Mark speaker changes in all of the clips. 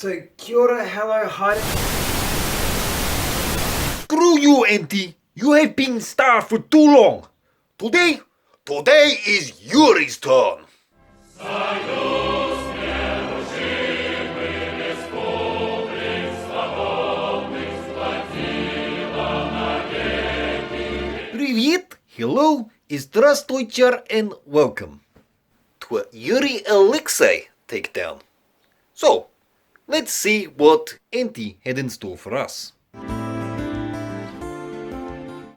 Speaker 1: So, kia ora, hello, hi.
Speaker 2: Screw you, Auntie. You have been starved for too long. Today is Yuri's turn. Привет, hello, здравствуйте, and welcome to a Yuri Alexei takedown. So, let's see what Auntie had in store for us.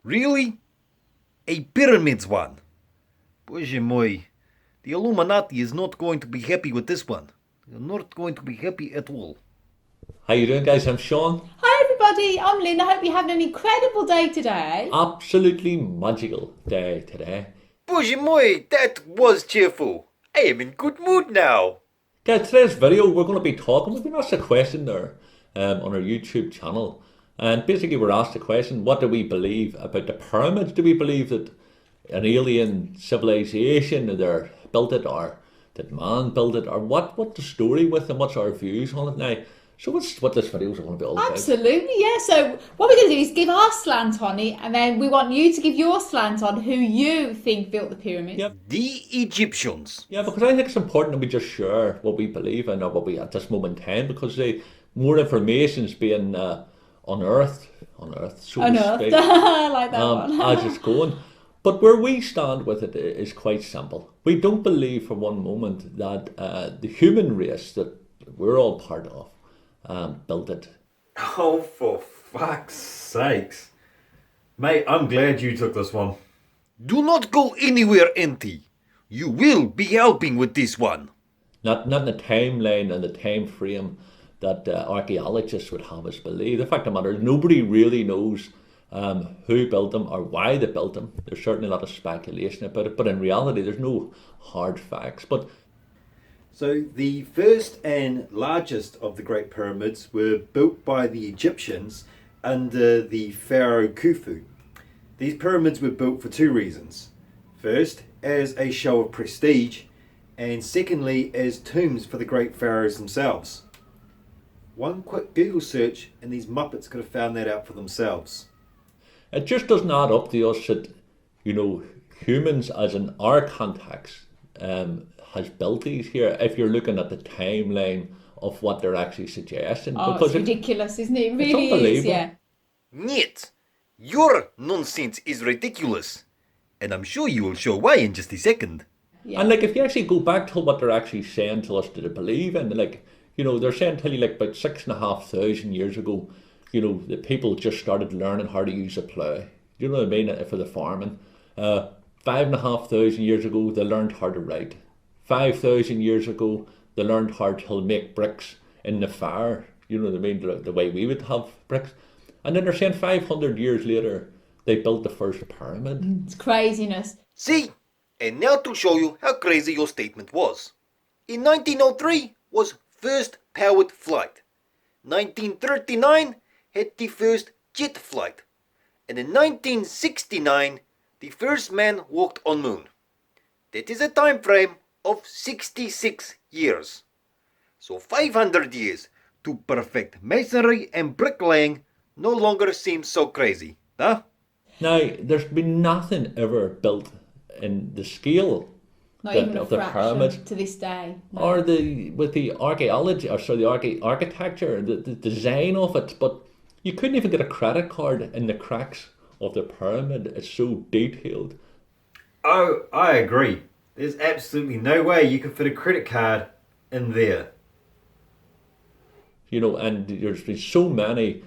Speaker 2: Really? A pyramids one? Боже мой, the Illuminati is not going to be happy with this one. They're not going to be happy at all.
Speaker 3: How you doing, guys? I'm Sean.
Speaker 4: Hi everybody, I'm Lynn. I hope you're having an incredible day today.
Speaker 3: Absolutely magical day today.
Speaker 2: Боже мой, that was cheerful. I am in good mood now.
Speaker 3: Guys, today's video we're going to be talking. We've been asked a question there on our YouTube channel. And basically we're asked the question, what do we believe about the pyramids? Do we believe that an alien civilization either built it, or did man build it, or what's the story with them? What's our views on it now? So what's what this video is going to be all about?
Speaker 4: Absolutely, yeah. So what we're going to do is give our slant on it, and then we want you to give your slant on who you think built the pyramids.
Speaker 3: Yep.
Speaker 2: The Egyptians.
Speaker 3: Yeah, because I think it's important that we just share what we believe in or what we at this moment in time, because more information is being unearthed, so to speak,
Speaker 4: I like that one.
Speaker 3: as it's going. But where we stand with it is quite simple. We don't believe for one moment that the human race that we're all part of built it.
Speaker 1: Oh, for fuck's sakes. Mate, I'm glad you took this one.
Speaker 2: Do not go anywhere, Auntie. You will be helping with this one.
Speaker 3: Not in the timeline and the time frame that archaeologists would have us believe. The fact of the matter is nobody really knows who built them or why they built them. There's certainly a lot of speculation about it, but in reality there's no hard facts. But
Speaker 1: So, the first and largest of the Great Pyramids were built by the Egyptians under the Pharaoh Khufu. These pyramids were built for two reasons. First, as a show of prestige, and secondly, as tombs for the great pharaohs themselves. One quick Google search and these Muppets could have found that out for themselves.
Speaker 3: it just doesn't add up to us that, humans, as in our context, has built these here, if you're looking at the timeline of what they're actually suggesting.
Speaker 4: Oh,
Speaker 3: because
Speaker 4: it's ridiculous, isn't it? It
Speaker 3: it's
Speaker 4: really is,
Speaker 3: unbelievable.
Speaker 4: yeah.
Speaker 2: Niet. Your nonsense is ridiculous. And I'm sure you will show why in just a second.
Speaker 4: Yeah.
Speaker 3: And if you actually go back to what they're actually saying to us to believe in, they're saying to you about 6,500 years ago, the people just started learning how to use a plough. You know what I mean? For the farming. 5,500 years ago, they learned how to write. 5,000 years ago, they learned how to make bricks in the fire. You know what I mean? The way we would have bricks. And then they're saying 500 years later, they built the first pyramid.
Speaker 4: It's craziness.
Speaker 2: See? And now to show you how crazy your statement was. In 1903 was first powered flight. 1939 had the first jet flight. And in 1969, the first man walked on moon. That is a time frame of 66 years. So 500 years to perfect masonry and bricklaying no longer seems so crazy, huh?
Speaker 3: Now, there's been nothing ever built in the scale
Speaker 4: Not even a
Speaker 3: of the
Speaker 4: fraction
Speaker 3: pyramids,
Speaker 4: to this day. No.
Speaker 3: or with the archaeology, or sorry, the architecture, the design of it. But you couldn't even get a credit card in the cracks of the pyramid. It's so detailed.
Speaker 1: Oh, I agree. There's absolutely no way you could fit a credit card in there.
Speaker 3: And there's been so many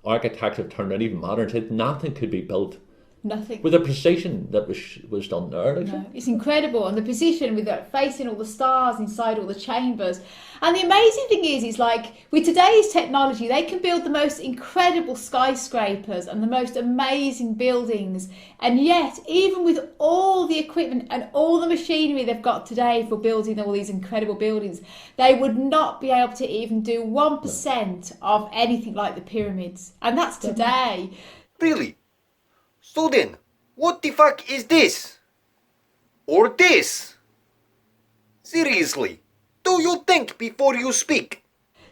Speaker 3: architects have turned out, even modern today, nothing could be built
Speaker 4: Nothing.
Speaker 3: with the precision that was done there.
Speaker 4: No, it's incredible, and the position with that facing all the stars inside all the chambers. And the amazing thing is with today's technology, they can build the most incredible skyscrapers and the most amazing buildings. And yet, even with all the equipment and all the machinery they've got today for building all these incredible buildings, they would not be able to even do 1% of anything like the pyramids. And that's today.
Speaker 2: Really? So then, what the fuck is this? Or this? Seriously, do you think before you speak?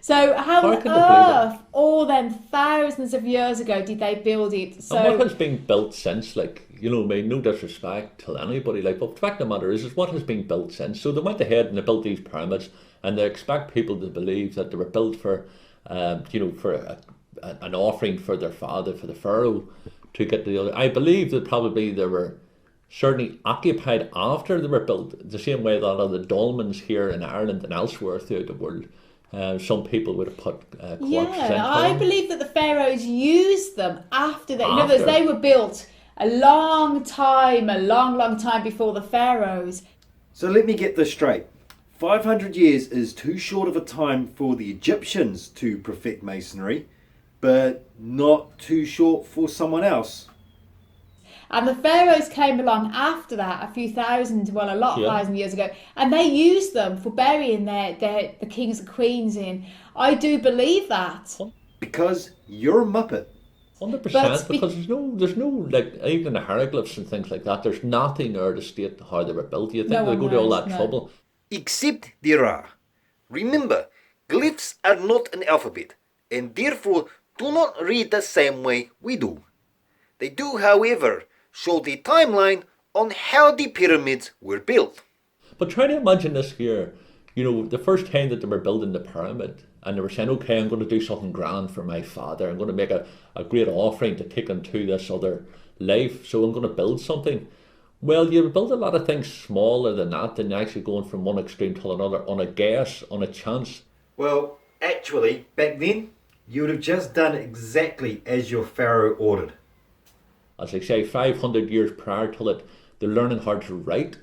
Speaker 4: So how
Speaker 3: Hard
Speaker 4: on
Speaker 3: to believe it.
Speaker 4: earth, all them thousands of years ago, did they build it?
Speaker 3: And
Speaker 4: So
Speaker 3: what has been built since, like, you know, I mean, no disrespect to anybody, like, but the fact of the matter is what has been built since. So they went ahead and they built these pyramids, and they expect people to believe that they were built for, you know, for an offering for their father, for the pharaoh, to get the other. I believe that probably they were certainly occupied after they were built, the same way that a lot of the dolmens here in Ireland and elsewhere throughout the world. Some people would have put quartz into
Speaker 4: I
Speaker 3: them.
Speaker 4: believe that the pharaohs used them after that. In other words,
Speaker 3: After.
Speaker 4: they were built a long time before the pharaohs.
Speaker 1: So let me get this straight. 500 years is too short of a time for the Egyptians to perfect masonry, but not too short for someone else.
Speaker 4: And the pharaohs came along after that, a few thousand, well, a lot
Speaker 3: Yeah.
Speaker 4: thousand years ago, and they used them for burying the kings and queens in. I do believe that.
Speaker 1: Because you're a muppet.
Speaker 3: 100%, because there's no like even the hieroglyphs and things like that. There's nothing there to state how they were built. You think
Speaker 4: No
Speaker 3: they
Speaker 4: one
Speaker 3: go to all
Speaker 4: knows,
Speaker 3: that
Speaker 4: no.
Speaker 3: trouble?
Speaker 2: Except there are. Remember, glyphs are not an alphabet, and therefore do not read the same way we do. They do, however, show the timeline on how the pyramids were built.
Speaker 3: But try to imagine this here. You know, the first time that they were building the pyramid, and they were saying, "Okay, I'm going to do something grand for my father. I'm going to make a great offering to take him to this other life. So I'm going to build something." Well, you build a lot of things smaller than that, and you're actually going from one extreme to another on a guess, on a chance.
Speaker 1: Well, actually, back then, you would have just done exactly as your pharaoh ordered.
Speaker 3: As I say, 500 years prior to it, they're learning how to write.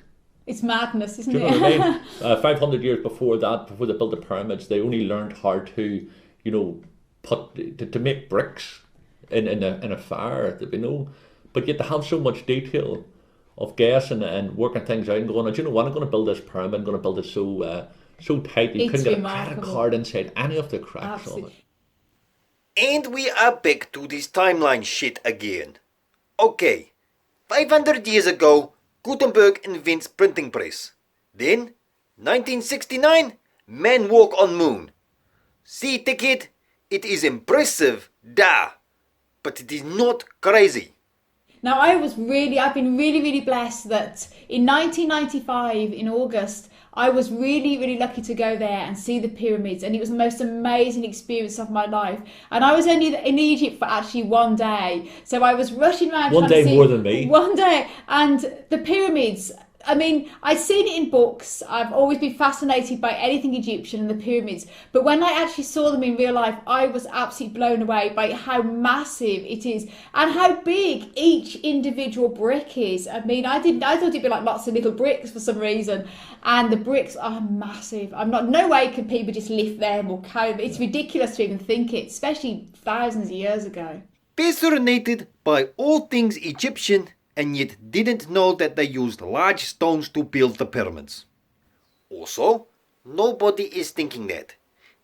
Speaker 4: It's madness, isn't
Speaker 3: Do you
Speaker 4: it?
Speaker 3: know what I mean? 500 years before that, before they built the pyramids, they only learned how to, you know, to make bricks in a fire, you know. But yet they have so much detail of guessing and working things out and going, "Do you know what, I'm going to build this pyramid, I'm going to build it so tight you
Speaker 4: It's
Speaker 3: couldn't get a
Speaker 4: remarkable.
Speaker 3: credit card inside any of the cracks of
Speaker 4: Absolutely.
Speaker 3: it."
Speaker 2: And we are back to this timeline shit again. Okay, 500 years ago, Gutenberg invents printing press. Then, 1969, man walk on moon. See, ticket, it is impressive, da, but it is not crazy.
Speaker 4: Now, I've been really blessed that in 1995, in August, I was really lucky to go there and see the pyramids, and it was the most amazing experience of my life. And I was only in Egypt for actually one day, so I was rushing around.
Speaker 3: One
Speaker 4: trying to
Speaker 3: day
Speaker 4: see
Speaker 3: more than me.
Speaker 4: One day, and the pyramids. I mean, I'd seen it in books. I've always been fascinated by anything Egyptian and the pyramids. But when I actually saw them in real life, I was absolutely blown away by how massive it is and how big each individual brick is. I mean, I thought it'd be like lots of little bricks for some reason. And the bricks are massive. No way could people just lift them or carry them. It's ridiculous to even think it, especially thousands of years ago.
Speaker 2: Fascinated by all things Egyptian, and yet didn't know that they used large stones to build the pyramids. Also, nobody is thinking that.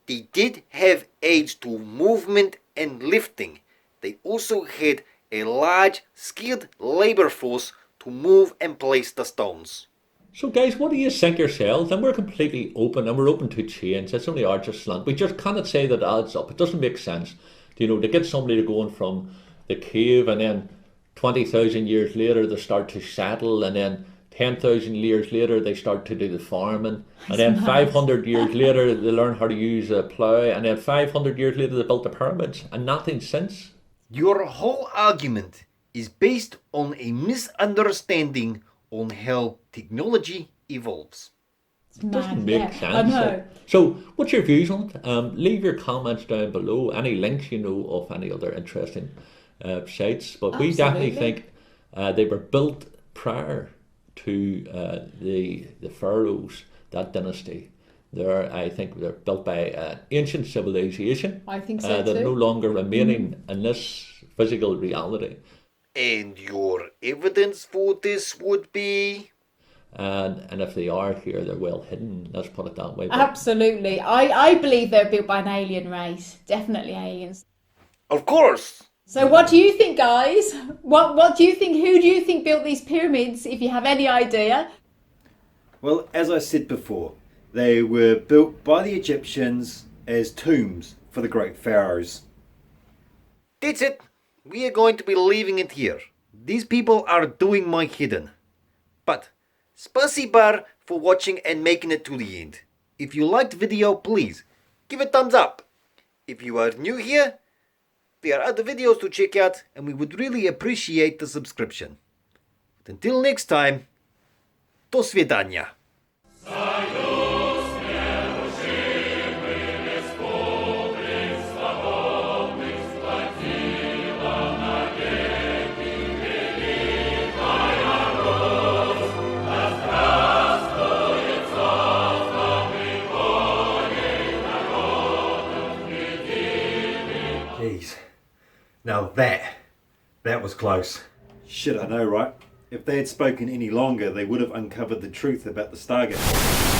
Speaker 2: They did have aids to movement and lifting. They also had a large, skilled labor force to move and place the stones.
Speaker 3: So guys, what do you think yourselves? And we're completely open, and we're open to change. It's only our just slant. We just cannot say that adds up. It doesn't make sense, you know, to get somebody to going from the cave and then 20,000 years later they start to settle, and then 10,000 years later they start to do the farming, and then 500 years later they learn how to use a plough, and then 500 years later they built the pyramids, and nothing since.
Speaker 2: Your whole argument is based on a misunderstanding on how technology evolves.
Speaker 3: It doesn't make sense.
Speaker 4: I know.
Speaker 3: So what's your views on it? Leave your comments down below. Any links you know of any other interesting sites, but we definitely think they were built prior to the pharaohs, that dynasty. I think they're built by an ancient civilization.
Speaker 4: I think so
Speaker 3: They're
Speaker 4: too.
Speaker 3: no longer remaining in this physical reality.
Speaker 2: And your evidence for this would be?
Speaker 3: And if they are here, they're well hidden. Let's put it that way. But
Speaker 4: Absolutely. I believe they're built by an alien race. Definitely aliens.
Speaker 2: Of course!
Speaker 4: So what do you think, guys? What do you think? Who do you think built these pyramids, if you have any idea?
Speaker 1: Well, as I said before, they were built by the Egyptians as tombs for the great pharaohs.
Speaker 2: That's it. We are going to be leaving it here. These people are doing my hidden. But spasibar for watching and making it to the end. If you liked the video, please give it a thumbs up. If you are new here, there are other videos to check out and we would really appreciate the subscription. But until next time, do svidania.
Speaker 1: Jeez. Now that was close. Shit, I know, right? If they had spoken any longer, they would have uncovered the truth about the Stargate.